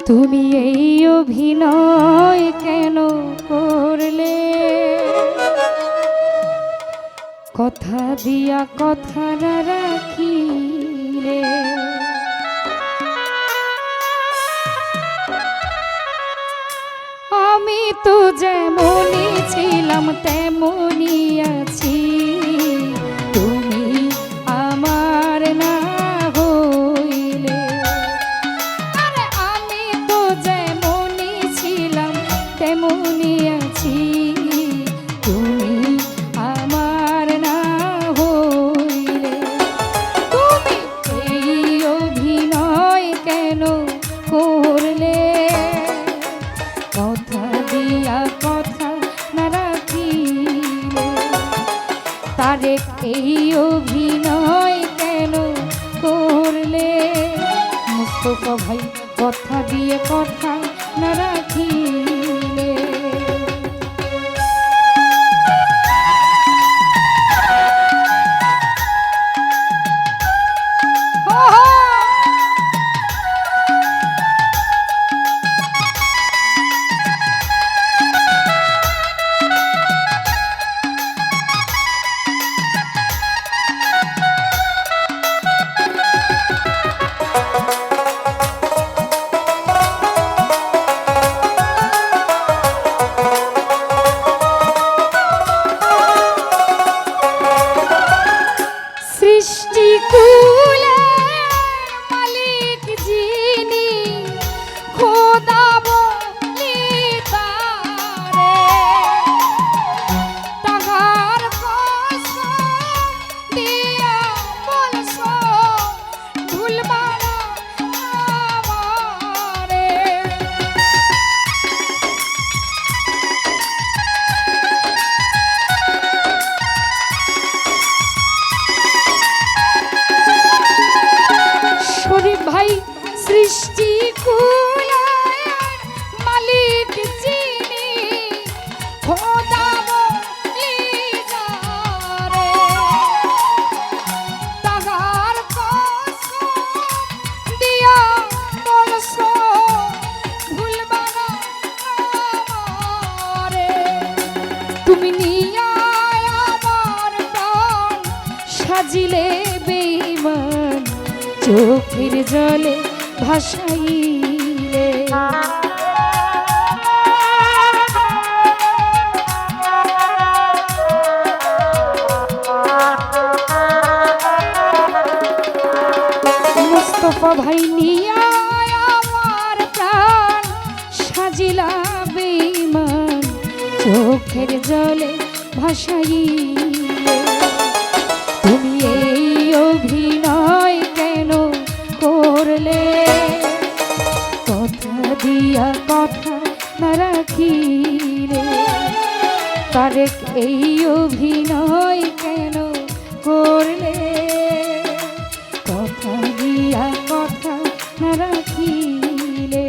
তুমি এই অভিনয় কেন করলে? কথা দিয়া কথা না রাখিলে। আমি তো যেমনই ছিলাম তেমনই আছি, তুমি আমার না হইলে। আরে আমি তো যেমনই ছিলাম তেমনই আছি, তুমি আমার না হইলে। তুমি এই অভিনয় কেন করলে? কথা দিয়া কথা না রাখিলে। তারে এই অভিনয় কেন করলে? মুস্তফা ভাই কথা দিয়ে কথা না রাখিলে। সৃষ্টি কুলার মালিক যিনি, খোদা বলি যারে, তাহার কসম দিয়া বলছো ভুলবা না আমারে। তুমি নিয়া আমার প্রাণ সাজিলে বেঈমান, চোখের জলে ভাসাইলে। মুস্তফা ভাই নিয়া আমার প্রাণ সাজিলা বেঈমান, চোখের জলে ভাসাইলে। তুমি এই অভিনয় কেন করলে? কথা দিয়া কথা না রাখিলে। তারে এই অভিনয় কেন করলে? কথা দিয়া কথা না রাখিলে।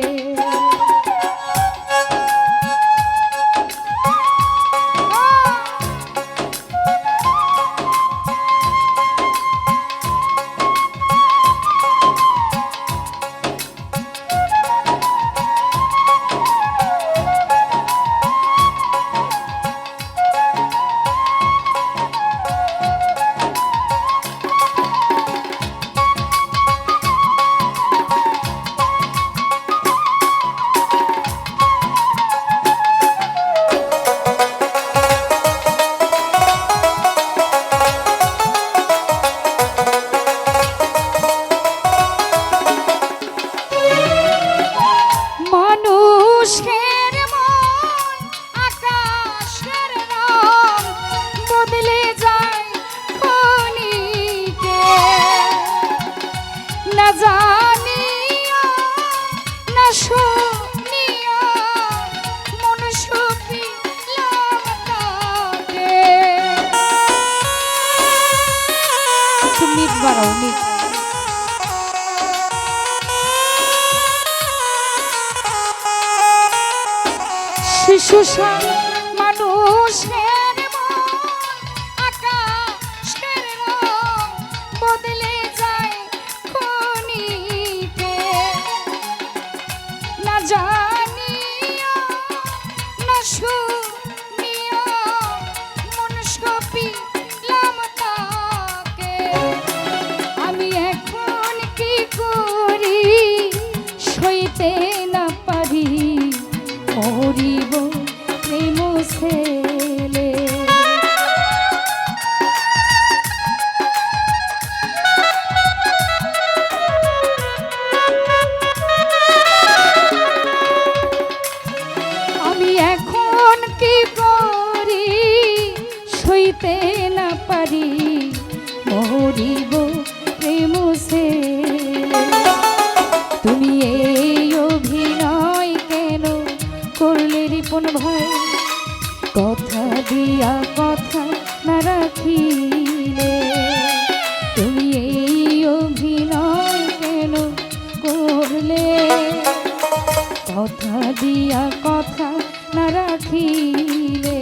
শিশু মানুষের আকাশের রং বদলে যায় ক্ষণিকে। না জানিয়া না শুনিয়া মনুষ্য পিলাম তাকে। আমি এখন কি করি সইতে না পারি মরিব প্রেম ছেলে। আমি এখন কি করি সইতে না পারি মরিব প্রেম ছেলে। তুমি এই অভিনয় কেন করলে রিপন ভাই, কথা দিয়া কথা না রাখিলে। তুমি এই অভিনয় কেন করলে, কথা দিয়া কথা না রাখিলে।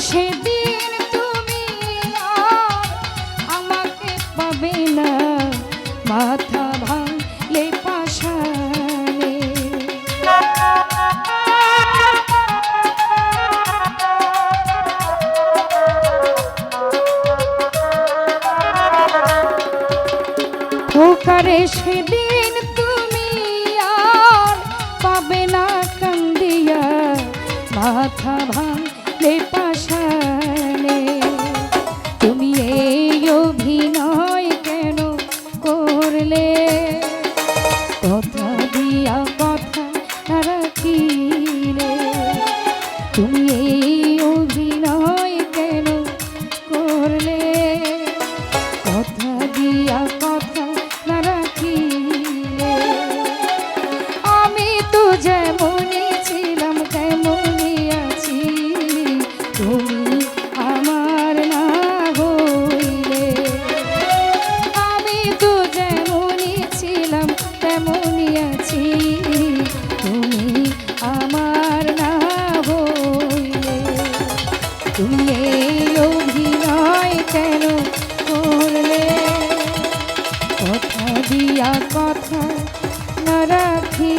সেদিন তুমি আর আমাকে পাবে না, মাথা ভাঙলে পাশানে। ওকারে সেদিন তুমি আর পাবে না কান্দিয়া, মাথা ভাঙলে পাশানে। তুমি এই অভিনয় কেন করলে, কথা দিয়া কথা না রাখিলে। তুমি এই অভিনয় কেন করলে, কথা দিয়া কথা না রাখিলে। আমি তো যেমনই ছিলাম তেমনই আছি, তুমি আমার না হইলে। আমি তো যেমনই ছিলাম তেমনই আছি, তুমি আমার না হইলে। তুমি এই অভিনয় কেন করলে, কথা দিয়া কথা না রাখি।